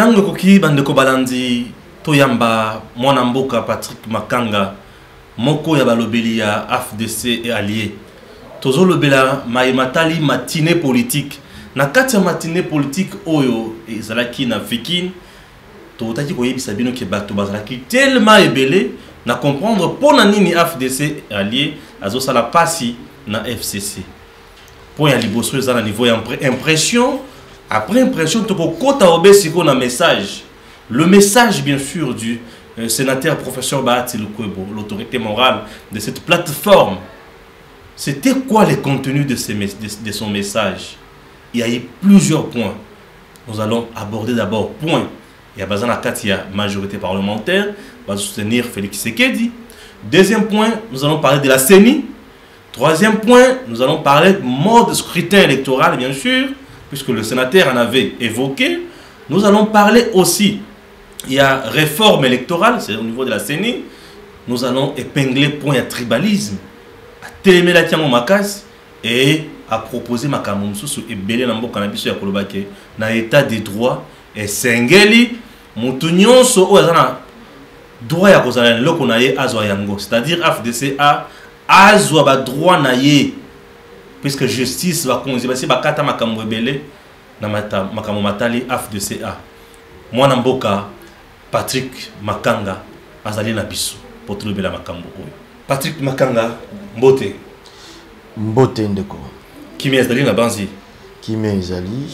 Tango koki bandeko balandi toyamba mwana mboka Patrick Makanga moko ya balobeli ya AFDC et allié. Tozo lobela matali matinée politique. Na kati ya matinée politique oyo ezalaki na Fikine totaki koyebisa bino ke bato bazalaki tellement ebele na comprendre pona nini AFDC et allié azosala pasi na FCC. Pour ya liboso ezala niveau ya impression. Après impression, tu peux un message. Le message, bien sûr, du sénateur professeur Bahati Lukwebo, l'autorité morale de cette plateforme. C'était quoi les contenus de son message? Il y a eu plusieurs points. Nous allons aborder d'abord point. Il y a besoin de la majorité parlementaire, va soutenir Félix Tshisekedi. Deuxième point, nous allons parler de la CENI. Troisième point, nous allons parler de mode scrutin électoral, bien sûr, puisque le sénateur en avait évoqué. Nous allons parler aussi, il y a réforme électorale, c'est au niveau de la CENI. Nous allons épingler point à tribalisme, à télémé la tiamo makas et à proposer ma kamoumsou et belé nambo cannabis ya kolobake na état de droit et sengeli mutunyon so ozana droit ya kozala loko na ye azwa yango, c'est-à-dire AFDC a azwa ba droit na ye. Puisque justice va conduire, si bakata makambo ebele na makambo matali AFDCA. Mwana mboka Patrick Makanga azali na biso pour trouver la makambo oyo. Patrick Makanga mbote. Mbote ndeko. Kimi ezali na banzi. Kimi ezali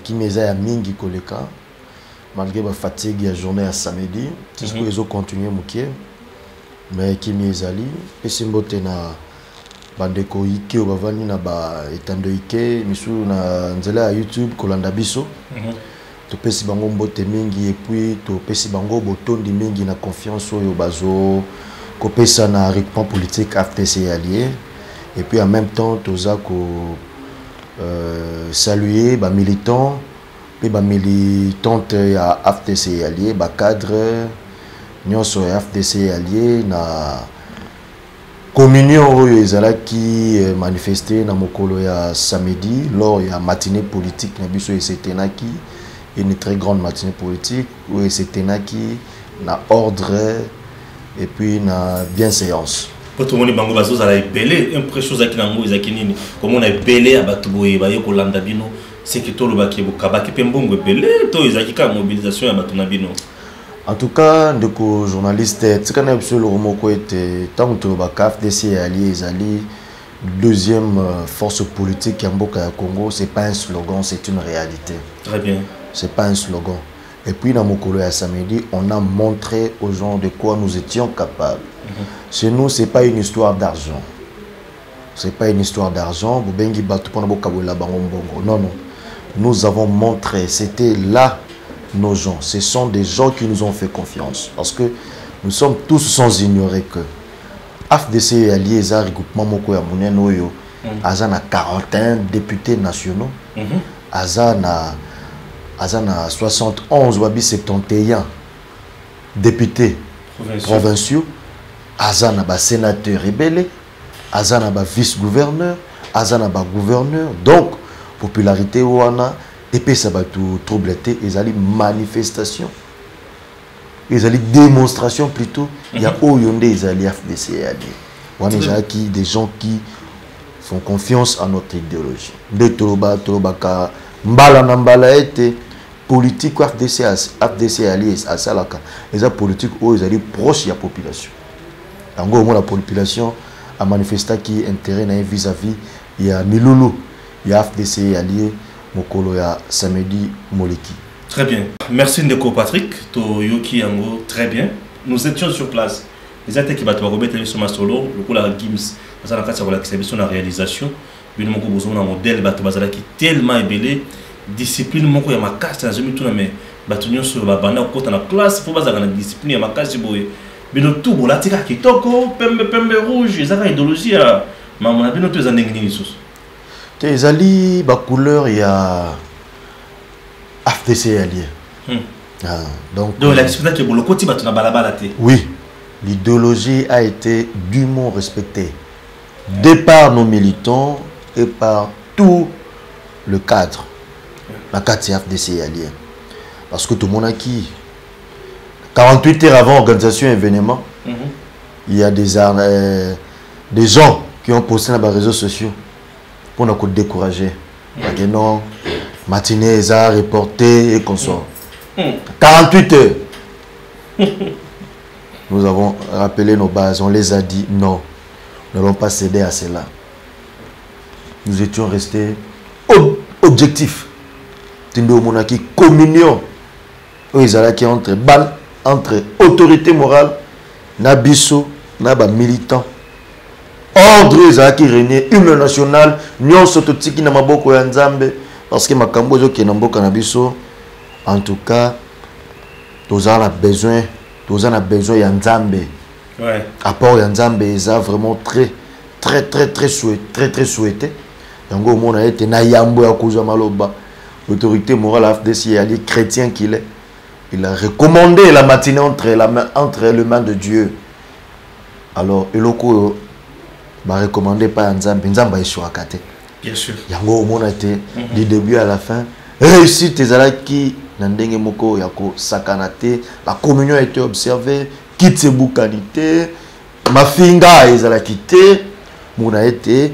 kimi eza ya mingi koleka malgré ba fatigue ya journée ya samedi. C'est pour ezo continuer mukie. Mais kimi ezali pesi mbote na bandeko ike obavani na ba etando ike misu na nzela ya YouTube kolanda biso to pesi bango mbote mingi et puis to pesi bango botondi mingi na confiance oyo bazo kopesa na rythme politique AFDC allié et puis en même temps toza ko saluer ba militants et ba militante ya AFDC allié ba cadre nyonso ya AFDC allié na communion oyo ezalaki manifesté na mokolo ya samedi lors ya matinée politique na biso esetenaki une très grande matinée politique où esetenaki na ordre et puis na bienséance. Pour tout le monde bango bazo za ebele impression za kinango ezaki nini comme on a ebele abatu boye ba yeko landa bino c'est que to lo baki bukabaki pembongo ebele to ezaki ka mobilisation ya batu na bino. En tout cas, de journaliste, c'est quand même le remoko était tant que le AFDC allié Ezali, deuxième force politique Mboka Congo, c'est pas un slogan, c'est une réalité. Très bien. C'est pas un slogan. Et puis dans Mokolo à samedi, on a montré aux gens de quoi nous étions capables. Chez nous, c'est pas une histoire d'argent. C'est pas une histoire d'argent. Non, non. Nous avons montré, c'était là. Nos gens, ce sont des gens qui nous ont fait confiance parce que nous sommes tous sans ignorer que AFDC et alliés à regroupement moko ya munene oyo azana 41 députés nationaux azana 71 wabi 71 députés provinciaux azana ba sénateur rebelle azana ba vice-gouverneur azana ba gouverneur donc popularité wana et puis ça va tout troubler, ils allaient manifestation, ils allaient démonstration plutôt. Il y a Oyonde, ils allaient FDC. Des gens qui font confiance à notre idéologie. De Toloba, Tolobaka, Mbala Nambala était politique FDC alliés à Salaka. Les politiques où ils allaient proches de la population. En gros, la population a manifesté qui intérêt vis-à-vis. Il y a Miloulou, il y a FDC alliés. Mokolo ya samedi moleki. Très bien. Merci Ndeko Patrick. To yoki yango très bien. Nous étions sur place. Les attaques qui battent Robert sur Masolo, le coup la Gims, ça n'a pas de l'exhibition la réalisation. Bien mon besoin un modèle bateau bazala qui tellement ébélé discipline moko ya makasi na zomi tout na mais batunyo sur la banda ko na classe faut bazala na discipline ya makasi boye. Bino tout bola tika kitoko pembe rouge, ça a idéologie à maman bino tous en ningini sous. Ezali ba couleur il y a AFDC allié. Donc oui, l'idéologie a été dûment respectée de par nos militants et par tout le cadre. La 4 AFDC allié. parce que tout le monde a qui 48 heures avant l'organisation événement, il y a des gens qui ont posté dans les réseaux sociaux pour nous décourager. Que non, matinée, ils ont reporté et consort. 48 heures. Nous avons rappelé nos bases, on les a dit non, nous n'allons pas céder à cela. Nous étions restés objectifs. Monaki communion. Ils allaient entre autorité morale, nabiso, naba militant. Ordre ils qui régné, hymne national, nyon sototiki na maboko ya Nzambe parce que makambo zo ki na mboka na biso. En tout cas, tous on a besoin ya Nzambe. Ouais. Apport ya Nzambe ils a vraiment très souhaité. Yango mon a été na yambo ya kuza maloba. L'autorité morale AFDC ali chrétien qu'il est. Il a recommandé la matinée entre les mains de Dieu. Alors, Eloko m'a recommandé par Nzambe. Nzambe est sur Akate. Bien sûr. Yango au monde a été du début à la fin. Réussite tes alaki nandenge moko yako sakanate. La communion a été observée. Kitsebu kanite. Mafinga ezalaki te. Mon a été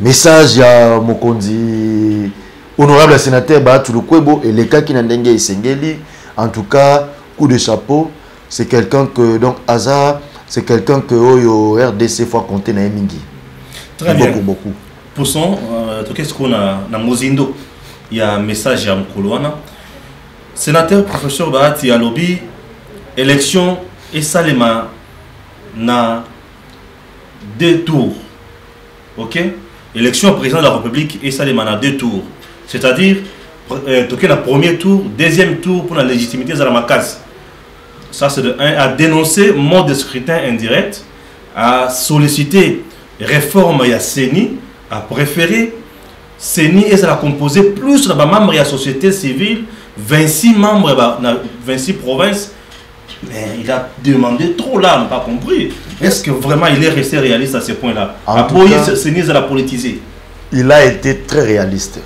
message ya mokonzi honorable sénateur Baatulu Kwebo et les cas qui nandenge isengeli. En tout cas, coup de chapeau, c'est quelqu'un que, donc, Hazard, c'est quelqu'un que au RDC faut compter na mingi. Très bien. Beaucoup. Poussons, qu'est-ce qu'on a na Mozindo? Il y a un message à Mkoloana. Sénateur, professeur Bahati à lobby, élection et Salema na 2 tours. Ok? Élection président de la République et Salema na 2 tours. C'est-à-dire, le premier tour, deuxième tour pour la légitimité de la Makas. Ça, c'est de 1 à dénoncer mode de scrutin indirect, à solliciter réforme à CENI, à préférer CENI et ça a composé plus de membres de la société civile, 26 membres dans 26 provinces. Mais il a demandé trop là, on n'a pas compris. Est-ce que vraiment il est resté réaliste à ce point-là? CENI, ça l'a politisé. Il a été très réaliste.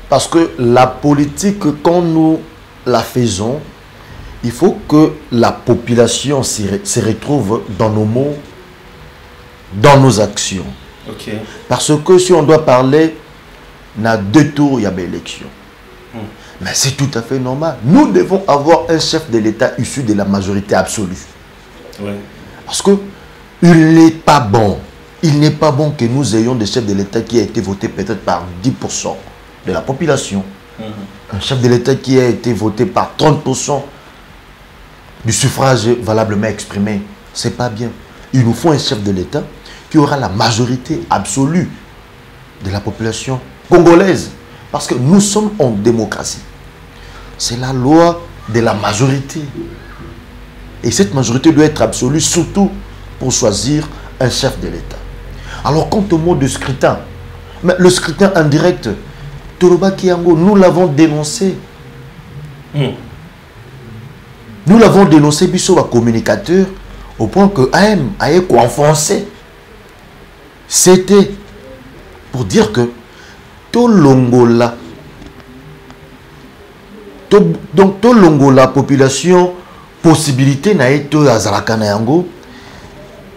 Parce que la politique, quand nous la faisons, il faut que la population se retrouve dans nos mots, dans nos actions. Okay. Parce que si on doit parler, il y a 2 tours, il y a une élection. Mais c'est tout à fait normal. Nous devons avoir un chef de l'État issu de la majorité absolue. Ouais. Parce que il n'est pas bon. Il n'est pas bon que nous ayons des chefs de l'État qui a été voté peut-être par 10% de la population. Un chef de l'État qui a été voté par 30% du suffrage valablement exprimé. C'est pas bien. Il nous faut un chef de l'État qui aura la majorité absolue de la population congolaise. Parce que nous sommes en démocratie. C'est la loi de la majorité. Et cette majorité doit être absolue, surtout pour choisir un chef de l'État. Alors, quant au mot de scrutin, mais le scrutin indirect, Toroba Kiango, nous l'avons dénoncé. Nous l'avons dénoncé, Bissot, à communicateur, au point que AM a été enfoncé. C'était pour dire que Tolongola, donc Tolongola, population, possibilité n'a été à Zalakanayango,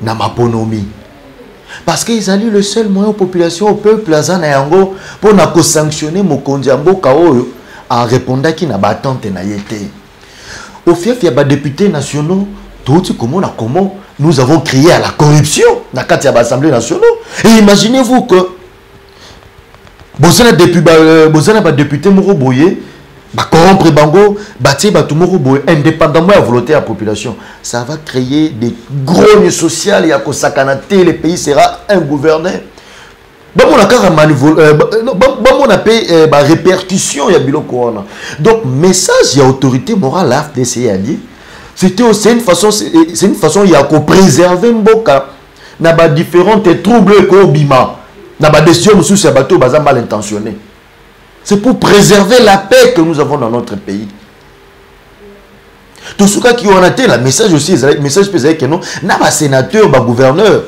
n'a maponomie. Parce qu'ils ont eu le seul moyen aux populations, au peuple, à Zanayango, pour nous sanctionner Mokondiambo Kao, en répondant qu'il n'a pas attente n'a été. Au fief, il y a des députés nationaux, tout comment nous avons crié à la corruption dans l'Assemblée nationale. Et imaginez-vous que Bozana député Moroboye, corrompre Bango, bâtir Batumoro Boye, indépendamment de la volonté de la population, ça va créer des grognes sociales. Il y a le pays sera un gouverneur. On a payé répercussion. Donc, message, il y a autorité morale à FDC. C'est une façon, il y a qu'à préserver Mboka dans différentes troubles que Obima. Dans la décision de mal intentionné. C'est pour préserver la paix que nous avons dans notre pays. Tout ce qui ont été, le message aussi, le message peut dire que non, n'a pas sénateur, pas gouverneur.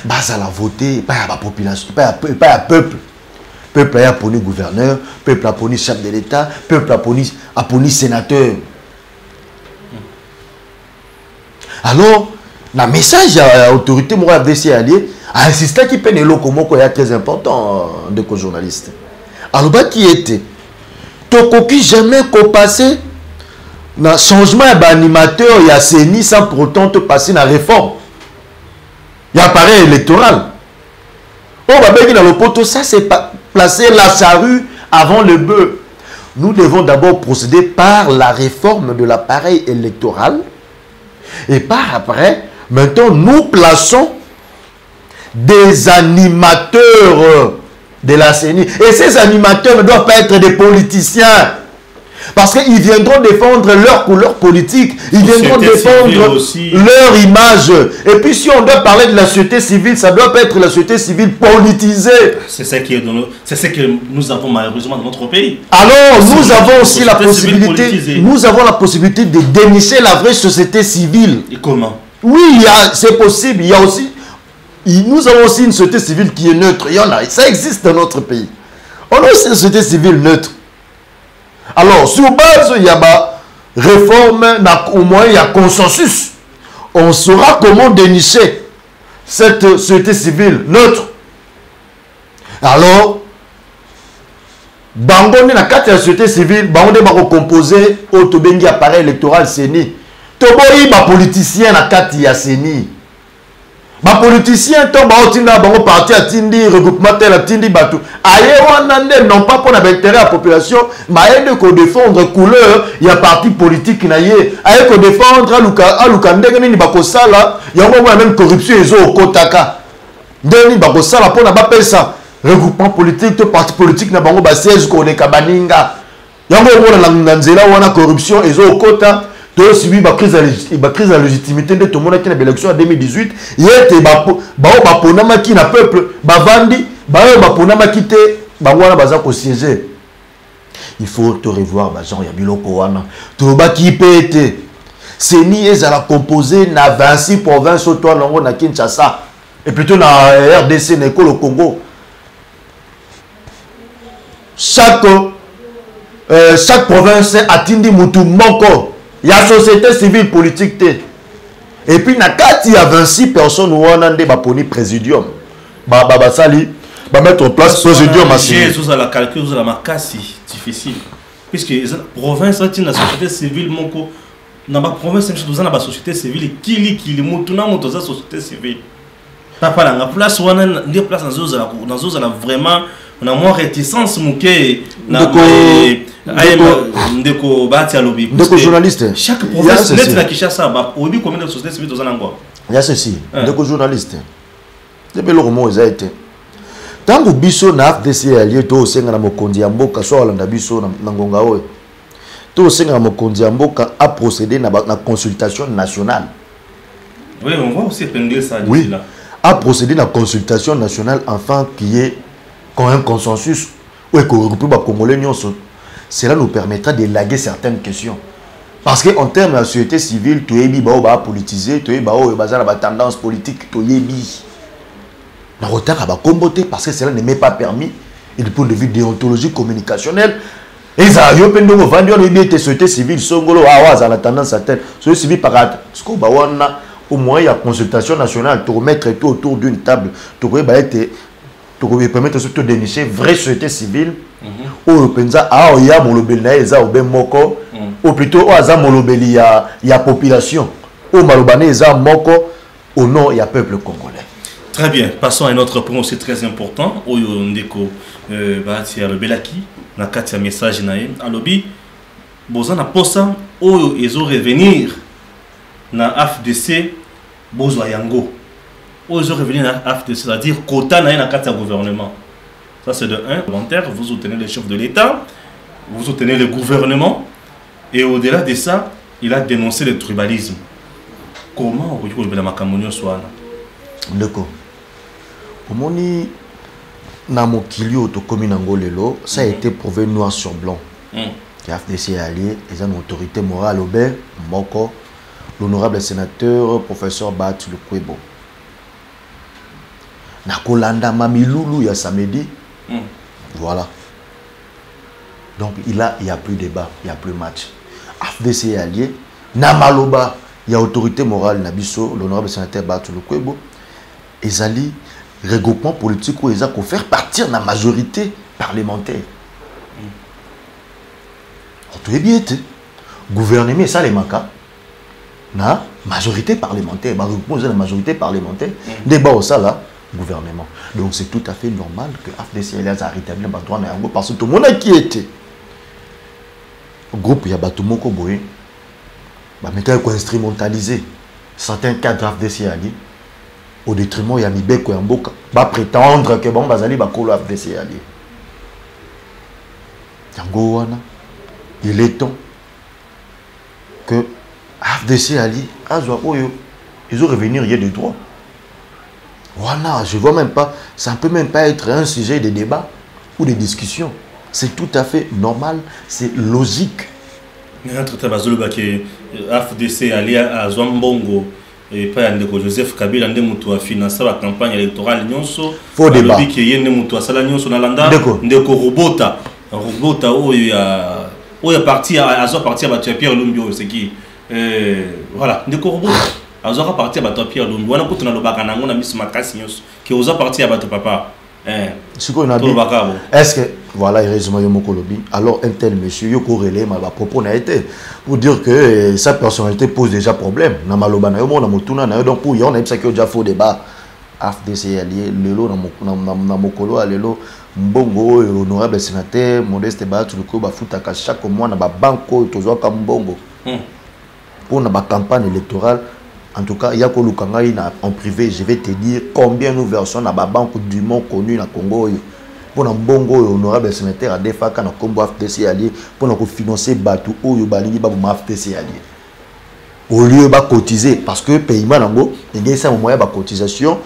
Bah ça l'a voté, pas à la population, pas à peuple. peuple a poni gouverneur, peuple a poni chef de l'État, peuple a poni sénateur. Alors, le message à l'autorité morale FDC allié a insisté qui peine le comoko est très important de journaliste. Alors, qui était Tokoki jamais qu'on passé dans changement d'animateur, il y a CENI sans pour autant te passer dans la réforme. Il y a appareil électoral. On va bien dans le poteau, ça c'est placer la charrue avant le bœuf. Nous devons d'abord procéder par la réforme de l'appareil électoral. Et par après, maintenant, nous plaçons des animateurs de la CENI. Et ces animateurs ne doivent pas être des politiciens. Parce qu'ils viendront défendre leur couleur politique. Ils viendront défendre leur image. Et puis si on doit parler de la société civile, ça ne doit pas être la société civile politisée. C'est ce que nous avons malheureusement dans notre pays. Alors nous avons aussi la possibilité, nous avons la possibilité de dénicher la vraie société civile. Et comment? Oui, c'est possible. Il y a aussi, nous avons aussi une société civile qui est neutre. Il y en a, ça existe dans notre pays. On a aussi une société civile neutre. Alors, sur base, il y a réforme, au moins il y a consensus. On saura comment dénicher cette société civile neutre. Alors, dans la carte de la société civile, on va composer au Tobengi appareil électoral CENI. Toboyi ba politicien na carte ya CENI. Ba politicien to ba otinda ba parti atindi regroupement tel atindi batu. Aye wanande non pas pour l'intérêt à la population, mais de ko défendre couleur, il y a parti politique na ye. Aye ko défendre aluka ndenge ni ba ko sala, ya ngo même corruption ezo kotaka. Ndeni ba ko sala pour na ba pesa regroupement politique to parti politique na bango ba siège ko ne kabaninga. Ya ngo na nzela wana corruption ezo kota. Tu as suivi la crise de légitimité de tout le monde qui a l'élection en 2018. Il y a des gens qui n'a peuple, bavandi, baponama qui te, bawana bazako siéger. Il faut te revoir, genre yabiloko wana. Tu vas qui pète. CENI est à la composer na 26 provinces au toit longo na Kinshasa et plutôt na RDC na le Congo. Chaque province a tindi mutu moko. Il y a société civile politique. Et puis, il y a 26 personnes où on a des présidium. Sali, mettre en place présidium. Vous avez la calcul, vous avez la casse difficile. Puisque la province, la société civile, dans la province, vous avez la société civile qui est la société civile. Papa, la place où on a des places dans vraiment, on a moins réticence. Ndeko bati alobi ndeko journaliste chaque province net na Kinshasa ba obi combien de sociétés civiles dans ngwa il y a ceci ndeko journaliste depuis le roman ils a été tango biso na FDC allié to senga na mokonzi ya mboka so olanda biso na ngonga oyo to senga na mokonzi ya mboka a procéder na consultation nationale. Oui, on va aussi prendre ça oui, là a procéder na consultation nationale afin qu'il y ait quand un consensus ou que regrouper ba congolais nyonso. Cela nous permettra d'élaguer certaines questions. Parce qu'en termes de la société civile, tu es politisé, tu es tendance politique, tu es na retard à comboter parce que cela ne m'est pas permis. Et du point de vue déontologique communicationnel, et ça yo pendo vendre la société civile songolo awaza la tendance à telle société civile par ce qu'on au moins il y a consultation nationale pour remettre tout autour d'une table, tu pourrais permettre de dénicher vraie société civile. Ou penza a oya molobeli na eza obe moko ou plutôt aza molobeli ya population ou malobane eza moko au nom ya peuple congolais. Très bien, passons à un autre point aussi très important oyo ndeko bati ya lobelaki na kati ya message na ye alobi bozana posa oyo ezo revenir na FDC bozwa yango oyo ezo revenir na FDC, c'est-à-dire quota na ye na kati ya gouvernement. Ça c'est de 1, volontaire, vous soutenez le chef de l'État, vous soutenez le gouvernement, et au-delà de ça, il a dénoncé le tribalisme. Comment vous pouvez le Makamonio soit D'accord. Omoni na mokilio to komi nangolelo, ça a été prouvé noir sur blanc. Que FDC est allié, ils ont une autorité morale au bain, moko, l'honorable sénateur professeur Bat Voilà. Donc il n'y a plus débat, il n'y a plus match. AFDC est allié. Namaloba, il y a autorité morale, Nabiso, l'honorable sénateur Batou Lukwebo. Ezali, regroupement politique où ils ont faire partir de la majorité parlementaire. Tout est bien été. Gouvernement, ça les manque. La majorité parlementaire, la majorité parlementaire, débat au ça là, gouvernement. Donc c'est tout à fait normal que AFDC a rétabli le droit parce que tout le monde a qui était. Le groupe, il y a Batumoko Boye, maintenant il faut instrumentaliser certains cadres AFDC au détriment il y a Mibeko et Mboka. Va prétendre que bon, Bazali va coller AFDC allié. Il est temps que AFDC allié, ils ont revenir, il y a des droits. Voilà, je ne vois même pas, ça ne peut même pas être un sujet de débat ou de discussion. C'est tout à fait normal, c'est logique. AFDC allié à Zouambongo et pas à Joseph Kabila a financé la campagne électorale. Faux débat. Robota où il y a parti à Pierre Lumbio, c'est qui voilà, de Robota. Azora parti à Pierre Lumbio, on a coûté dans le bac on a mis ma casse qui osa parti à papa. Est-ce que voilà, heureusement Yomokolobi, alors un tel monsieur Yoko Relé m'a propos n'a été pour dire que sa personnalité pose déjà problème. Namaloba na yomo na motuna na donc pour y on a ça que déjà faux débat. AFDC allié lelo na mokolo alelo mbongo honorable sénateur Modeste Batou Lukwebo bafutaka chaque mois na ba banko tozwaka mbongo pour na ba campagne électorale. En tout cas, il y a en privé, je vais te dire combien nous versons dans la banque du monde connu dans le Congo. Pour un bongo honorable sénateur à Defaka, dans le Congo AFDC allié, pour nous financer Batou ou Yobalini, Babou AFDC allié. Au lieu de cotiser, parce que le paiement, il y a un moyen de cotisation,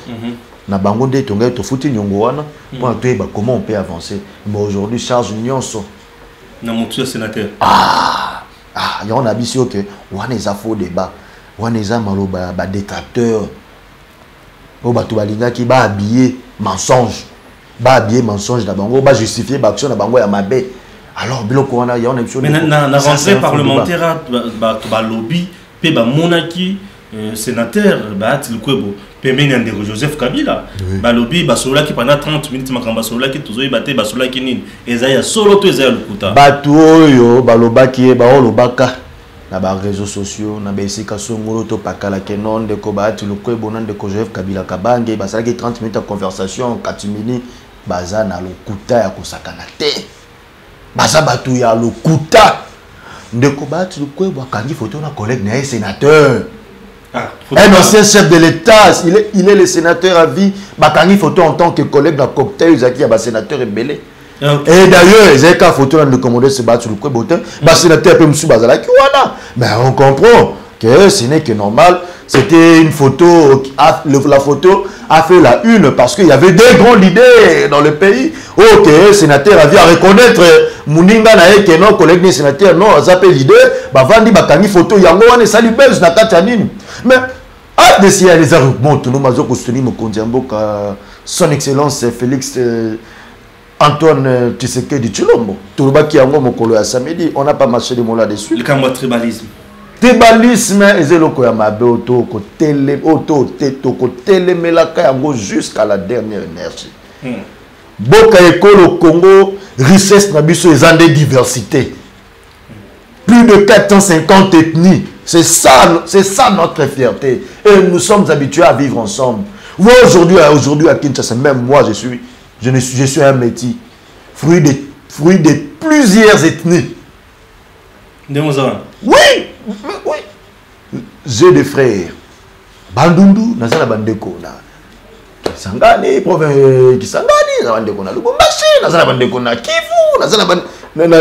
na bango de tonga to futi nyongoana pour entrer comment on peut avancer. Mais aujourd'hui, charge nyonso. Na monsieur sénateur. Il y a un avis que on a des faux débats. Waneza maloba ba détracteur o ba to balinga ki ba habiller mensonge na bango ba justifier ba action na bango ya mabe alors biloko wana ya on émission mais na rentrée parlementaire ba lobby pe ba monaki sénateur ba Lukwebo pe menande Joseph Kabila ba lobby ba solola ki pendant 30 minutes makamba solola ki tozoyi ba te ba solola ki nini ezaya solo to ezaya lukuta ba to oyo ba lobaki ba olobaka na ba réseaux sociaux na besika songolo to pakala kenon de ko Bahati Lukwebo nan de ko Joseph Kabila kabange basalaki 30 minutes de conversation katimini baza na lokuta ya kosakana te baza batu ya lokuta de ko Bahati Lukwebo akangi photo na collègue na sénateur un ancien chef de l'État, il est le sénateur à vie bakangi photo en tant que collègue dans cocktail zaki ya ba sénateur rebelle. Okay. Et d'ailleurs, ils ont photo dans le commandant se battre le Lukwebo. Bah sénateur peut me soubaza là qui voilà. Mais on comprend que ce n'est que normal. C'était une photo, la photo a fait la une parce qu'il y avait des grands leaders dans le pays. Ok, sénateur a vu à reconnaître Mouninga nae que non collègue des sénateurs non, ça peut leader. Bah vandi bakangi photo yango wane sali belge na katanine. Mais à des siens les arguments tout nous mazoko soutenir mon kondiamboka son excellence Félix Antoine Tshisekedi Tshilombo. Tourubaki yango mokolo ya samedi, on n'a pas marché de mots là-dessus. Le cambo tribalisme. Tribalisme, ezelo ya mabe auto ko tele melaka yango jusqu'à la dernière énergie. Boka ekolo Congo, richesse na biso ezande diversité. Plus de 450 ethnies. C'est ça notre fierté. Et nous sommes habitués à vivre ensemble. Moi aujourd'hui à Kinshasa, même moi je suis un métis, fruit de plusieurs ethnies. Oui. J'ai des frères. Bandundu, Nazala Bandeko, Kisangani, province Kisangani, Nazala Bandeko, Lubumbashi, Nazala Bandeko, Kivu, Nazala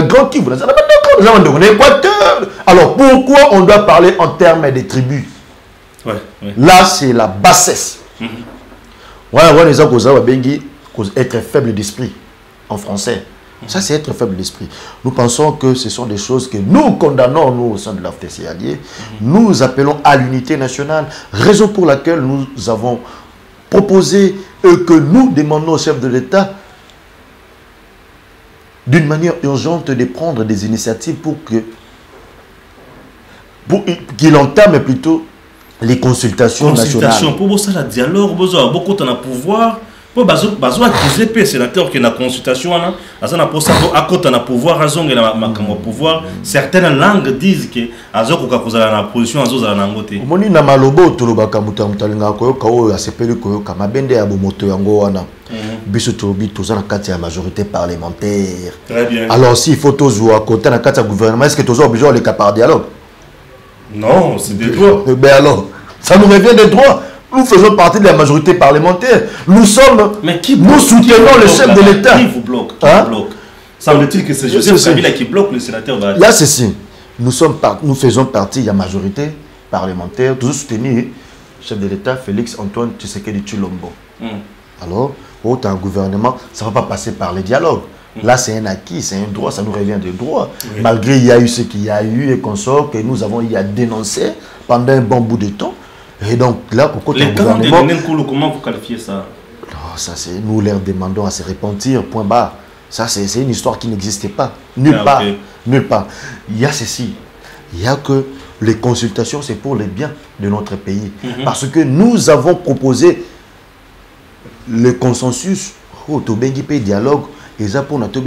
Grand Kivu, Nazala Bandeko, Équateur. Alors pourquoi on doit parler en termes de tribus? Là, c'est la bassesse. Être faible d'esprit en français. Ça, c'est être faible d'esprit. Nous pensons que ce sont des choses que nous condamnons, nous, au sein de l'AFDC allié. Nous appelons à l'unité nationale, raison pour laquelle nous avons proposé que nous demandons au chef de l'État d'une manière urgente de prendre des initiatives pour qu'il entame plutôt les consultations nationales. Pour ça, le dialogue, beaucoup de pouvoir. Pour accuser les sénateurs qui ont la consultation, pouvoir, certaines langues disent que la position majorité parlementaire. Très bien. Alors s'il faut tous jouer à côté dans le gouvernement, est-ce que tous obligés les cas par dialogue? Non, c'est des droits. Ben alors, ça nous revient des droits. Nous faisons partie de la majorité parlementaire. Nous sommes. Mais qui nous soutenons le chef de l'État. Qui vous bloque? Qui vous bloque? Semble-t-il que c'est Joseph Kabila qui bloque le sénateur. Là, c'est si. Nous faisons partie de la majorité parlementaire. Toujours soutenir le chef de l'État, Félix Antoine Tshisekedi Tshilombo. Alors, autant un gouvernement, ça ne va pas passer par les dialogues. Là, c'est un acquis, c'est un droit, ça nous revient de droit. Oui. Malgré il y a eu ce qu'il y a eu et qu'on sort, que nous avons dénoncé pendant un bon bout de temps. Et donc là, pour côté gouvernement... Comment vous qualifiez ça? Non, ça c'est nous leur demandons à se repentir, point barre. Ça c'est une histoire qui n'existait pas. Nulle part. Okay. Nulle part. Il y a ceci. Il y a que les consultations, c'est pour les biens de notre pays. Parce que nous avons proposé le consensus, dialogue, et ça pour notre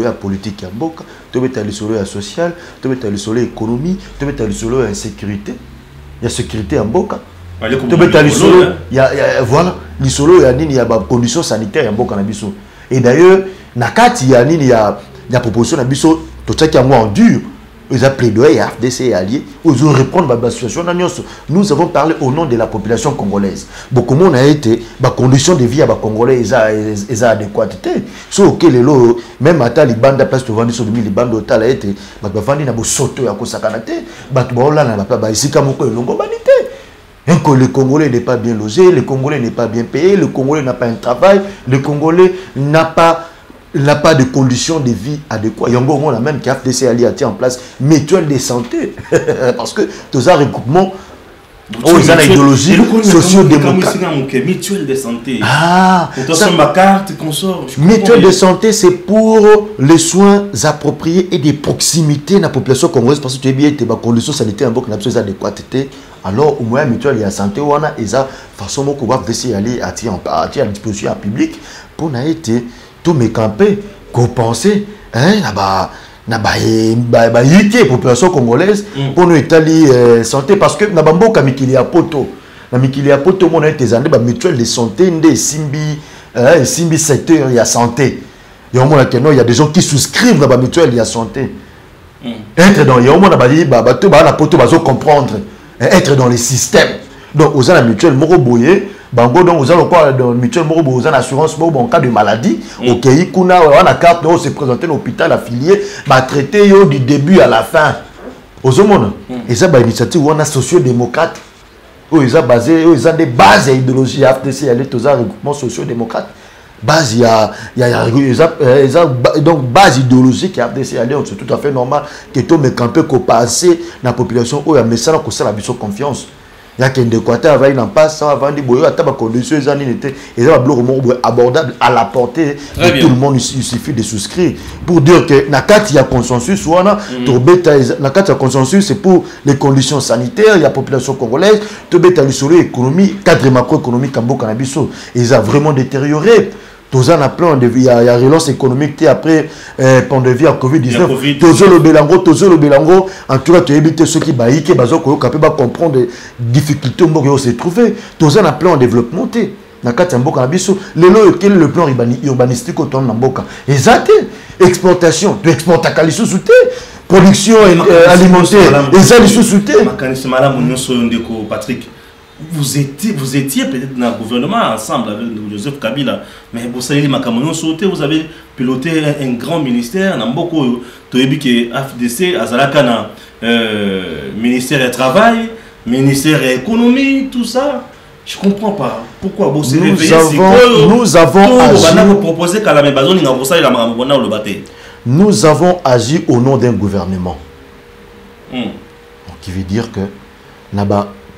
la politique à Boka, la sociale, la économie, la sécurité. Il y a sécurité en Boka. Voilà, l'isolo, il y a des conditions sanitaires en Boka. Et d'ailleurs, il y a des propositions tout ça qui est en dur. Ils ont plaidoyer à FDC et alliés. Ils ont répondre à la situation. Nous avons parlé au nom de la population congolaise. Beaucoup de monde a été, les conditions de vie à Congolais, ils ont adéquateté. Sauf que même à les bandes de place de vendre sur les bandes d'hôtel a été, ils ont sauté à Kosakanate, le Congolais n'est pas bien logé, le Congolais n'est pas bien payé, le Congolais n'a pas un travail, le Congolais n'a pas de conditions de vie adéquates. Il y a un même qui a fait des en place mutuelle de santé. Parce que tous ces recoupements ont une idéologie socio-démocrate. Mutuelle de santé. Ah, ma carte, consort. Mutuelle de santé, c'est pour les soins appropriés et de proximité de la population congolaise. Parce que tu es bien, tes conditions sanitaires adéquates. Alors, au moins, mutuelle de santé, on a une façon qu'on va aller à la disposition publique pour n'être tout mes campés, qu'on pensait, la population congolaise pour nous étaler santé parce que na bambo kamikili ya poto mon a été andé ba mutuelle de santé ndé simbi secteur ya santé il y a des gens qui souscrivent dans la mutuelle ya santé être dans il y a poto bazo comprendre être dans les systèmes donc aux la mutuelle moko boyé bango donc vous allez quoi dans mutuelle moko vous avez assurance en cas de maladie OK kuna on a carte on se présenter à l'hôpital affilié va traiter yo du début à la fin aux hommes et ça ba initiative on a socio-démocrate où ils ont basé ils ont des bases idéologie FDC aller tous un regroupement socio-démocrate base il y a donc base idéologique qui FDC aller c'est tout à fait normal que tout me camper ko passer la population où il y a message ko ça la biso confiance. Il y a qu'un Équateur va en passe, ça va dire à tabac conditions et ça va abordable à la portée de tout le monde. Il suffit de souscrire pour dire que il y a consensus ou il consensus c'est pour les conditions sanitaires, il y a population congolaise, tout bête sur l'économie, cadre macroéconomique en Bokanabiso, ils ont vraiment détérioré. Tous en appelant il y a relance économique après pandémie à Covid-19 tous le Bélango en tout cas tu évites ceux qui baïquent capable comprendre les difficultés où se trouver tous en appelant développement na kati mboka na biso lelo quel le plan urbanistique autour na mboka exact exportation tu exportes à Kalisou production alimentaire et ça les sous-souté Patrick. Vous étiez peut-être dans le gouvernement ensemble avec Joseph Kabila, mais vous savez, vous avez piloté un grand ministère, beaucoup de FDC, Azalakana, ministère du Travail, ministère de l'Économie, tout ça. Je ne comprends pas. Pourquoi vous nous avons agi au nom d'un gouvernement. Qui veut dire que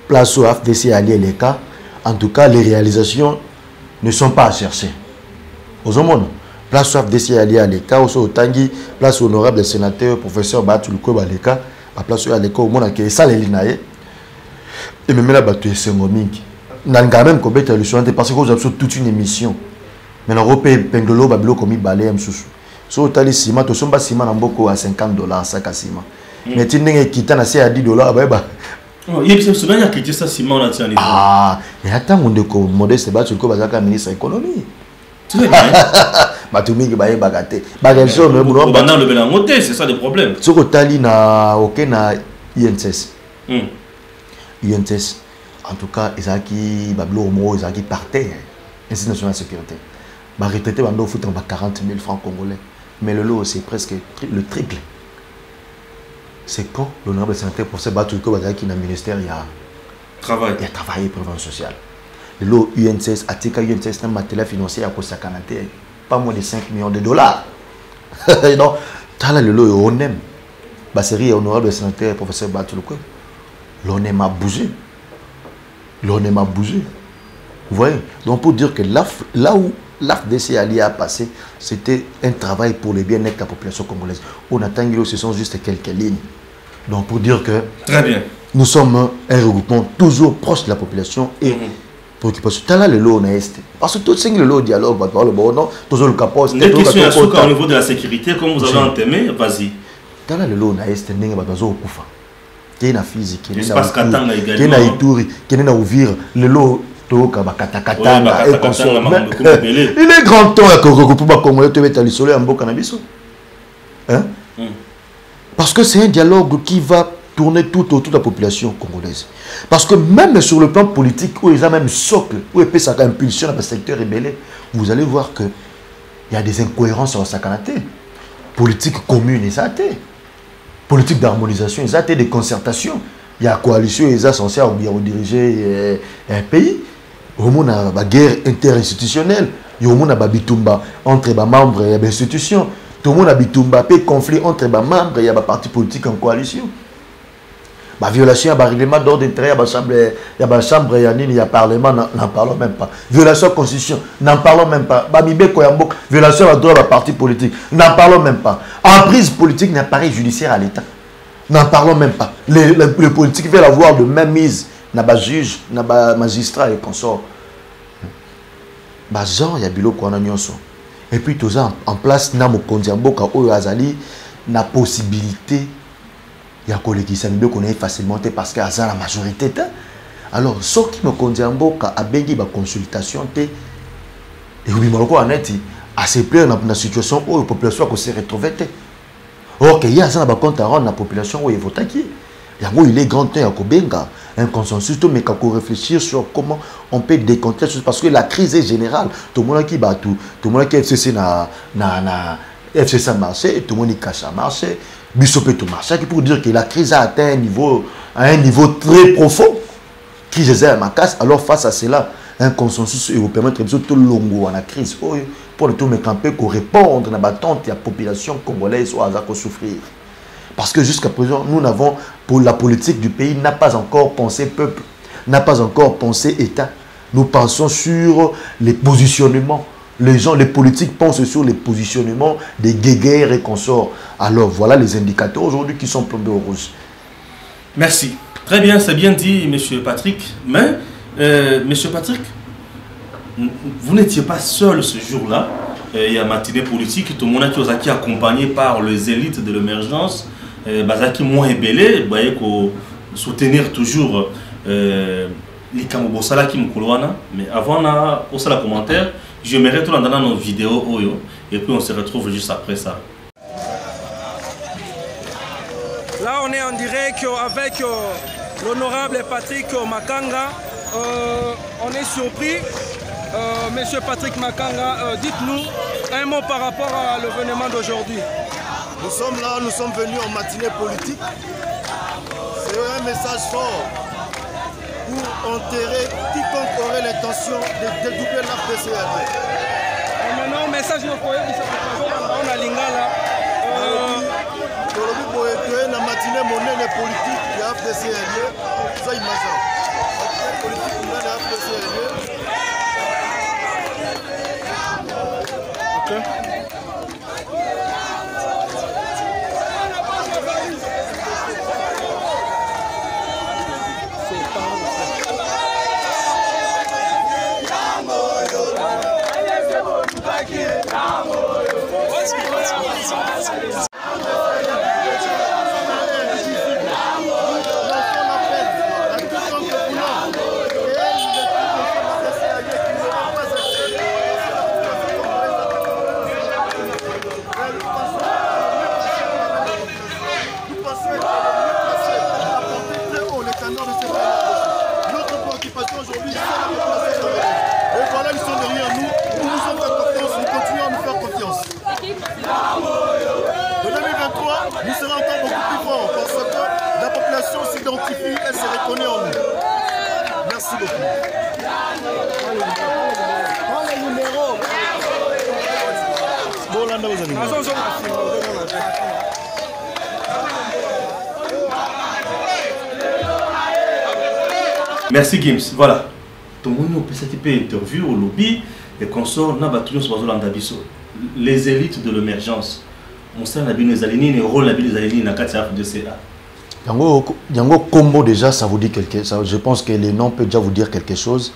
place au FDC allié les cas, en tout cas les réalisations ne sont pas à chercher. Aux hommes, place FDC allié à l'État, au Tangi, place honorable sénateur, professeur Batuluko Baleka, la place à l'école, au monde qui est ça les lignes. Et même là, tu es Sengomingi. On a quand même compété parce que vous avez toute une émission. Mais l'Europe est pendolo, babilo comme balé, msoussou. So, tu as les ciments, tu as ciment en beaucoup à $50, sac à ciment. Mais tu n'es quitté à $10, bah. Il y a souvent qui a quitté ça ciment là, tiens. Ah, et attends, on est comme modeste, tu as le ministre de l'économie. Tu sais, Batumi qui baye bagate. Bagation, mais bon. Pendant le Bélangoté, c'est ça le problème. Ce que tu as dit, na INSS. INSS. En tout cas, ils ont qui bablo homo, ils ont qui partait. Institut national de sécurité. Bah retraité bando foot en 40 000 francs congolais. Mais le lot c'est presque le triple. C'est quand l'honorable sénateur pour se battre que bazaki qui dans le ministère il y a travail. Il y a travaillé prévention sociale. Le lot UNCS atika UNCS dans matériel financier à cause de canadien pas moins de 5 millions de dollars. Non, t'as le lot on aime. Bah série honorable sénateur professeur Batuluko. L'on aime à bouger. L'on aime à bouger. Vous voyez? Donc pour dire que là où l'AFDC a passé, c'était un travail pour le bien-être de la population congolaise. On attend que ce sont juste quelques lignes. Donc pour dire que très bien. Nous sommes un regroupement toujours proche de la population et préoccupation. Tu as là le lot est. Parce que tout ce le lot dialogue, le bon non, toujours le capot. Des questions au niveau de la sécurité, comme vous avez entamé, vas-y. Tu as là le lot est, n'est pas besoin de kufa. Qui est na physique, qui est na Ituri, qui est na Uvira, le lot. Il est grand temps que regrouper les Congolais te mettre à l'isoler en beau cannabis. Parce que c'est un dialogue qui va tourner tout autour de la population congolaise. Parce que même sur le plan politique, où ils ont même socle, où ils peuvent ça impulsion dans le secteur rebelle, vous allez voir qu'il y a des incohérences sur sa canate. Politique commune, ils ont été. Politique d'harmonisation, ils ont été des concertations. Il y a une coalition, ils sont censés diriger un pays. Il y a une guerre interinstitutionnelle, il y a une bitumba entre les membres et les institutions, tout le monde a bitumba, un conflit entre les membres et les partis politiques en coalition. La violation, il y a un règlement d'ordre intérieur, il y a une chambre, il y a un parlement, n'en parlons même pas. Violation de la constitution, n'en parlons même pas. Violation de droit des partis politiques, n'en parlons même pas. Emprise politique, n'appareil judiciaire à l'État, n'en parlons même pas. Les politiques veulent avoir de même mise. Naba juge, naba magistrat et consort. Bazan ya biloko wana nyonso. Et puis tout ça en place na mokonzi mboka oyo azali na possibilité ya kolekisa biloko na facilement parce que azala la majorité ta. Alors ce qui mokonzi mboka abengi ba consultation te et oui maloko aneti a se plaire na situation où la population ko se retrouver te. Or que ya ça ba compte à rendre la population où il votaki. Yango il est grand temps ya kobenga un consensus, mais qu'on réfléchir sur comment on peut décompter parce que la crise est générale. Tout le monde qui bat tout le monde qui FCC FCC marché, tout le monde qui cache à marché, Bissopé tout marché, pour dire que la crise a atteint un niveau très profond. Qui je à ma casse, alors face à cela, un consensus vous permettre de tout le long à la crise pour le tout mais camper pour répondre à la battante de la population congolaise ou à souffrir. Parce que jusqu'à présent, nous n'avons, pour la politique du pays, n'a pas encore pensé peuple, n'a pas encore pensé État. Nous pensons sur les positionnements. Les gens, les politiques pensent sur les positionnements des guéguerres et consorts. Alors voilà les indicateurs aujourd'hui qui sont plombés au rouge. Merci. Très bien, c'est bien dit, M. Patrick. Mais, M. Patrick, vous n'étiez pas seul ce jour-là. Il y a matinée politique, tout le monde a été accompagné par les élites de l'émergence. Bazaki moins ébélé, soutenir toujours les Kamobosala qui m'koulouana. Mais avant au la commentaire, je mets tout dans nos vidéos et puis on se retrouve juste après ça. Là on est en direct avec l'honorable Patrick Makanga. On est surpris. Monsieur Patrick Makanga, dites-nous un mot par rapport à l'événement d'aujourd'hui. Nous sommes là, nous sommes venus en matinée politique. C'est un message fort pour enterrer quiconque aurait l'intention de dédoubler l'AFDC. Maintenant, message nous pour on a lingala. Pour la matinée monnaie politique de l'AFDC, ça imagine. La politique monnaie de l'AFDC. Nous serons encore beaucoup plus forts parce que la population s'identifie et se reconnaît en nous. Merci beaucoup. Merci Gims. Voilà. Tout le monde peut s'attiper interview au lobby et qu'on sort les élites de l'émergence. On sait que les alignés, le rôle des alignés dans la FDCA. Yango combo déjà, ça vous dit quelque chose. Je pense que les noms peuvent déjà vous dire quelque chose.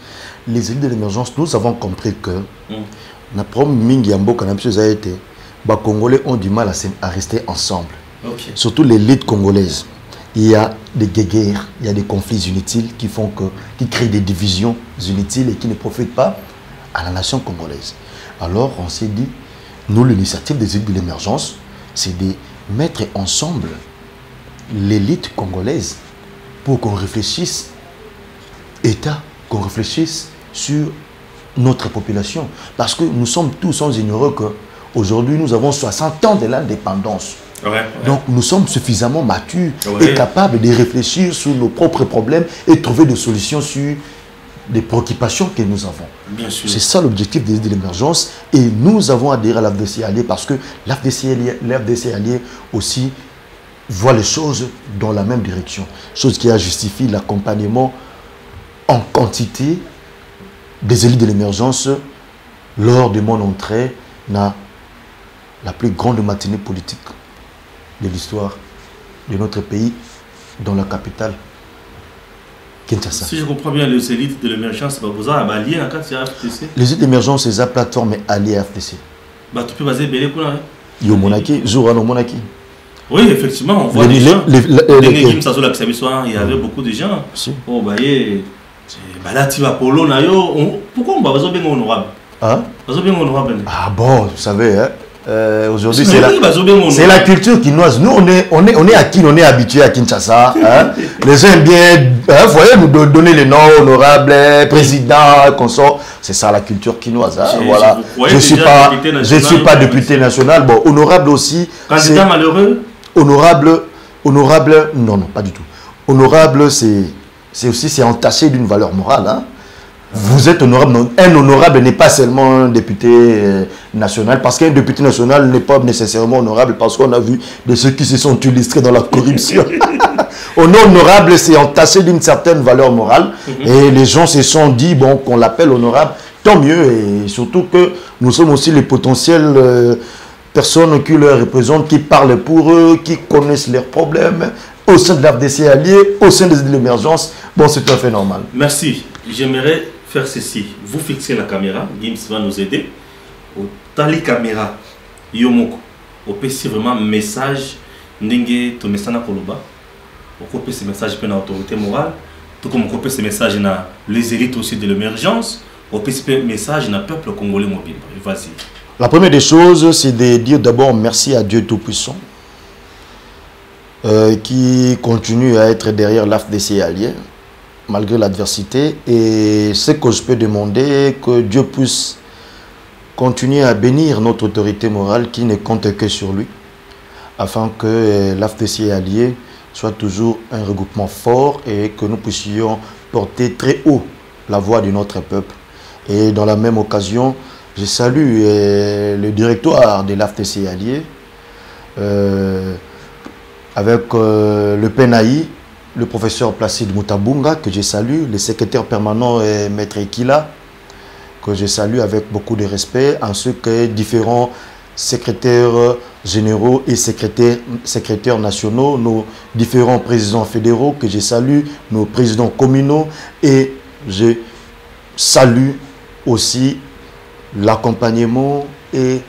Les élites de l'émergence, nous avons compris que la problème mingi yambo quand a été, les Congolais ont du mal à rester ensemble. Okay. Surtout l'élite congolaise. Il y a des guerres, il y a des conflits inutiles qui créent des divisions inutiles et qui ne profitent pas à la nation congolaise. Alors on s'est dit, nous l'initiative des élites de l'émergence, c'est de mettre ensemble l'élite congolaise pour qu'on réfléchisse État, qu'on réfléchisse sur notre population. Parce que nous sommes tous sans ignorer qu'aujourd'hui nous avons 60 ans de l'indépendance. Donc nous sommes suffisamment matures et capables de réfléchir sur nos propres problèmes et trouver des solutions sur des préoccupations que nous avons. C'est ça l'objectif des idées de l'émergence et nous avons adhéré à l'AFDC Allié parce que l'AFDC Allié aussi voit les choses dans la même direction. Chose qui a justifié l'accompagnement en quantité des élites de l'émergence lors de mon entrée dans la plus grande matinée politique de l'histoire de notre pays dans la capitale Kinshasa. Si je comprends bien, les élites de l'émergence, vous avez allié à FDC. Les élites de l'émergence, c'est la plateforme alliée à FDC. Tu peux baser Bélé pour là. Il y a Monaki, Zourano Monaki. Oui, effectivement, on voit des gens. Il y avait beaucoup de gens. Oh, bah, là, tu vas Polo, pourquoi on va pas bien honorable? Ah bon, vous savez, hein? Aujourd'hui, c'est la culture quinoise. Nous, on est habitué à Kinshasa. Hein? Les gens aiment bien, vous voyez, nous donner les noms honorables, président, consort. C'est ça la culture quinoise. Hein? Voilà. Je ne suis pas député national. Bon, honorable aussi. Candidat malheureux? Honorable, non, pas du tout. Honorable, c'est entaché d'une valeur morale. Hein? Vous êtes honorable. Un honorable n'est pas seulement un député national, parce qu'un député national n'est pas nécessairement honorable, parce qu'on a vu de ceux qui se sont illustrés dans la corruption. Honorable, c'est entaché d'une certaine valeur morale, et les gens se sont dit, bon, qu'on l'appelle honorable, tant mieux, et surtout que nous sommes aussi les potentielles personnes qui le représentent, qui parlent pour eux, qui connaissent leurs problèmes, au sein de l'AFDC Allié, au sein de l'émergence. Bon, c'est tout à fait normal. Merci. J'aimerais faire ceci. Vous fixez la caméra, Gims va nous aider. Au tali caméra, Yomoko, au PC vraiment message, n'enge to messana koloba. Au copie ce message pour l'autorité morale, tout comme on copie ce message dans les élites aussi de l'émergence, au PC message dans le peuple congolais mobile. Vas-y. La première des choses, c'est de dire d'abord merci à Dieu Tout-Puissant qui continue à être derrière l'AFDC Allié malgré l'adversité, et ce que je peux demander, que Dieu puisse continuer à bénir notre autorité morale qui ne compte que sur lui, afin que l'AFDC Allié soit toujours un regroupement fort et que nous puissions porter très haut la voix de notre peuple. Et dans la même occasion, je salue le directoire de l'AFDC Allié avec le PNAI, le professeur Placide Moutabunga, que je salue, le secrétaire permanent Maître Ekila, que je salue avec beaucoup de respect, ainsi que différents secrétaires généraux et secrétaires nationaux, nos différents présidents fédéraux, que je salue, nos présidents communaux, et je salue aussi l'accompagnement et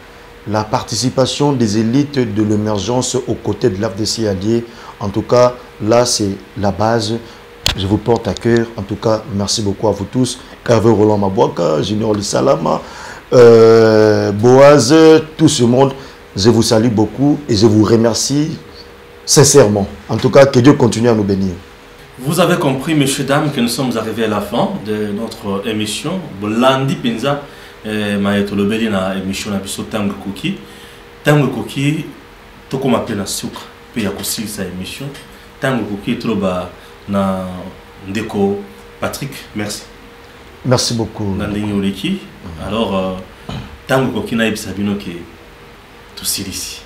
la participation des élites de l'émergence aux côtés de l'AFDC allié. En tout cas, là, c'est la base. Je vous porte à cœur. En tout cas, merci beaucoup à vous tous. Hervé Roland Mabouaka, Junior Lissalama, Boaz, tout ce monde. Je vous salue beaucoup et je vous remercie sincèrement. En tout cas, que Dieu continue à nous bénir. Vous avez compris, messieurs, dames, que nous sommes arrivés à la fin de notre émission. Lundi, Penza, Maïto Lobeli na émission na biso Tango Koki. Tango Koki, tout comme appelé na souk, puis y a aussi sa émission. Tango Koki, tout ba na Ndeko Patrick, merci. Merci beaucoup. Nandingi Oleki. Alors, Tango Koki na Ibsabino qui est tout ici.